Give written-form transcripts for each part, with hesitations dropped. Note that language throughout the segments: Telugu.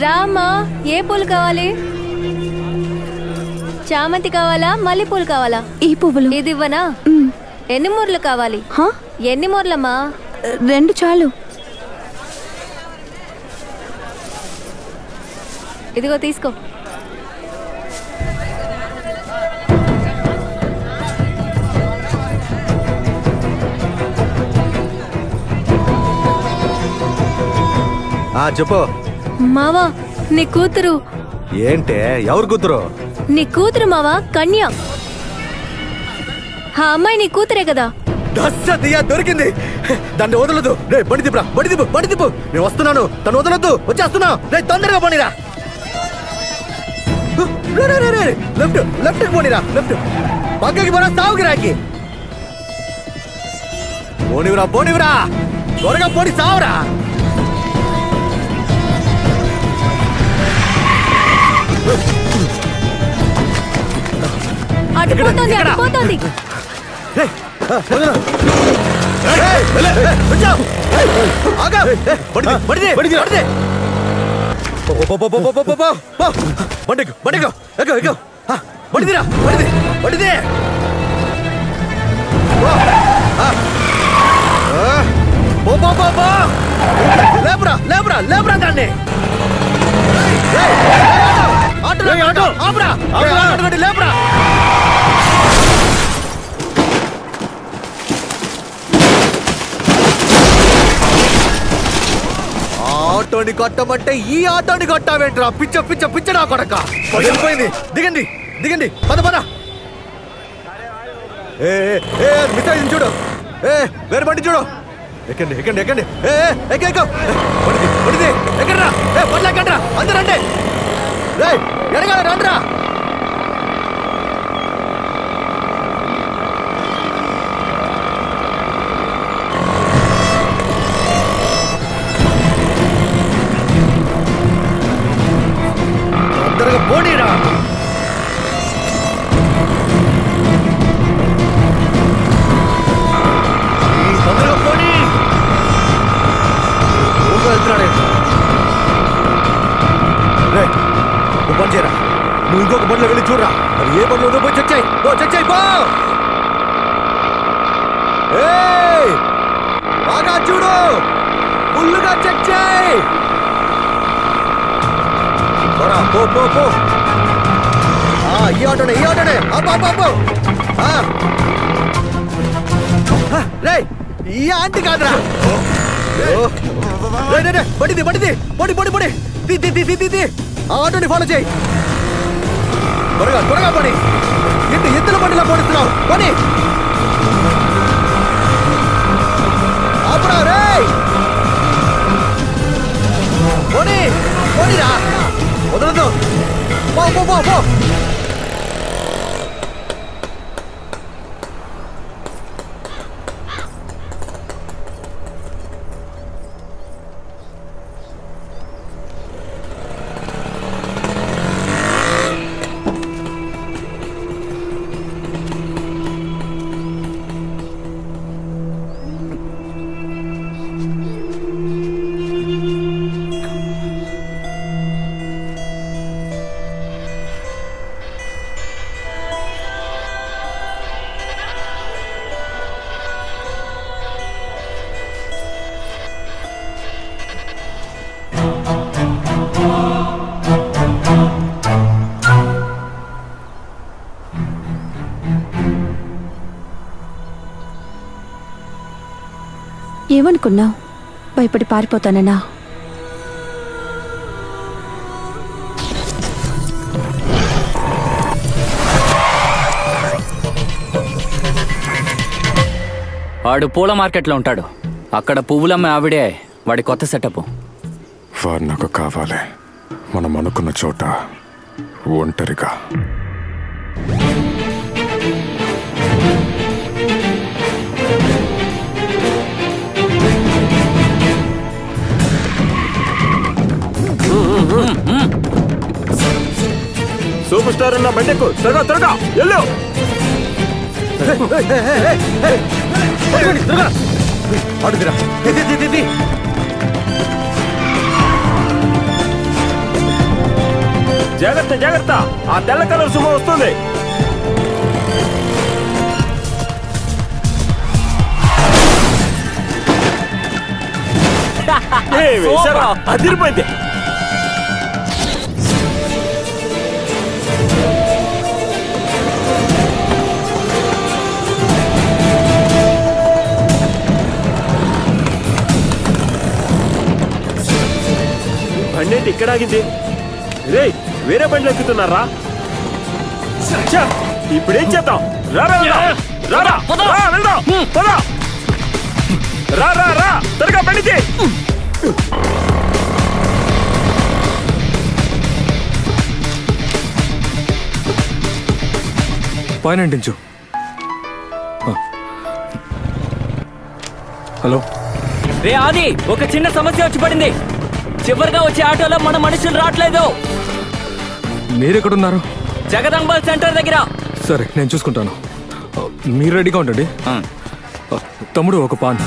రామా, ఏ పూలు కావాలి? చామంతి కావాలా, మల్లె పూలు కావాలా? ఈ పువ్వులు. ఇది ఇవ్వనా? ఎన్ని మూరలు కావాలి? ఎన్ని మూరలమ్మా? 2 చాలు. ఇదిగో తీసుకో. చెప్పు మావా, నీ కూతురు. ఏంటే? ఎవరు కూతురు? నీ కూతురు మావా, కన్య. ఆ అమ్మాయి నీ కూతురే కదా? దొరికింది. దాన్ని వదలదు. రే బండి తిప్పురా, బండి తిప్పు. నేను వస్తున్నాను, తను వదలొద్దు. వచ్చేస్తున్నా. రే తొందరగా పోనీరా. Left పోనీరా, left. పక్కకి పోరా, సావుకి రాకి. పోనివరా త్వరగా పోని, సావురా. అటుపోతోంది. లేపురా దాన్ని. లేపురా. ఆటోని కొట్టమంటే ఈ ఆటోని కొట్టావేంట్రా? పిచ్చ నా కొడక. వెళ్ళిపోయింది. దిగండి. పద. మిస్ చూడు. వేరే బండి చూడు. ఎక్కండి. పడిది ఎక్కడ్రా? పట్ల ఎక్కడ్రా? అందరూ రండి. ఎడగాల రండ్రా. తొందరగా పోనీరా. తొందరగా పోనీ. వెళ్తున్నాడే. నువ్వు పని చేయరా. నువ్వు ఇంకొక బండిలో వెళ్ళి చూడరా. అది ఏ బండిలో ఉందో పోయి చెక్ చేయి. బాగా చూడు. ఫుల్లుగా చెక్ చేయి. పో. ఈ ఆటోనే. రే ఈ ఆంటీ కాదురా. పడిది. ఆ ఆటోని ఫాలో చేయి. త్వరగా పని. ఎత్తుల బండిలా పోనిస్తున్నావు. పని ఆపురా. రే పోనీరా. వదలదు. పో. ఏమనుకున్నావు? భయపడి పారిపోతానన్నా? వాడు పూల మార్కెట్లో ఉంటాడు. అక్కడ పువ్వులమ్మే ఆవిడే వాడి కొత్త సెటప్. వాడు నాకు కావాలి. మనం అనుకున్న చోట ఒంటరిగా. సూపర్ స్టార్ ఉన్న బండెక్కు, త్వరగా త్వరగా వెళ్ళు. అడుగురా. జాగ్రత్త జాగ్రత్త, ఆ తెల్ల కలర్ సుమో వస్తుంది. అదిరిపోయింది. బండి ఏంటి ఇక్కడ ఆగింది? రే, వేరే బండ్లు ఎక్కుతున్నారా? ఇప్పుడేం చేద్దాం? రారా రారా వెళ్దాం, రా రా రా, త్వరగా బండికి. పైన అంటించు. హలో రే ఆది, ఒక చిన్న సమస్య వచ్చి పడింది. చివరిగా వచ్చే ఆటోలో మన మనుషులు రావట్లేదు. మీరెక్కడున్నారు? జగదంబల్ సెంటర్ దగ్గర. సరే, నేను చూసుకుంటాను. మీరు రెడీగా ఉండండి. తమ్ముడు, ఒక పాన్.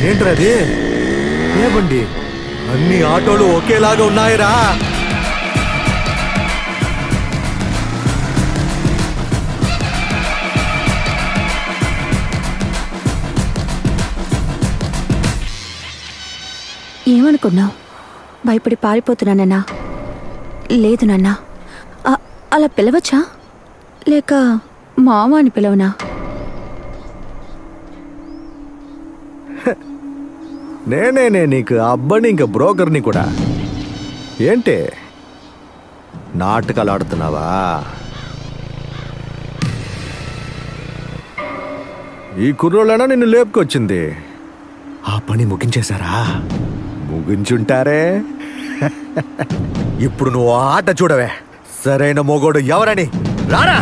ఏంట్రా అది? ఏ బండి? అన్ని ఆటోలు ఒకేలాగా ఉన్నాయిరా. ఏమనుకున్నావు? భయపడి పారిపోతున్నానన్నా? లేదు నాన్న, అలా పిలవచ్చా? లేక మామ అని పిలవనా? నేనే నీకు అబ్బని, ఇంక బ్రోకర్ని కూడా. ఏంటి నాటకాలు ఆడుతున్నావా? ఈ కుర్రోళ్ళైనా నిన్ను లేపుకొచ్చింది. ఆ పని ముగించేశారా? ముగించుంటారే. ఇప్పుడు నువ్వు ఆట చూడవే. సరైన మొగోడు ఎవరని రారా.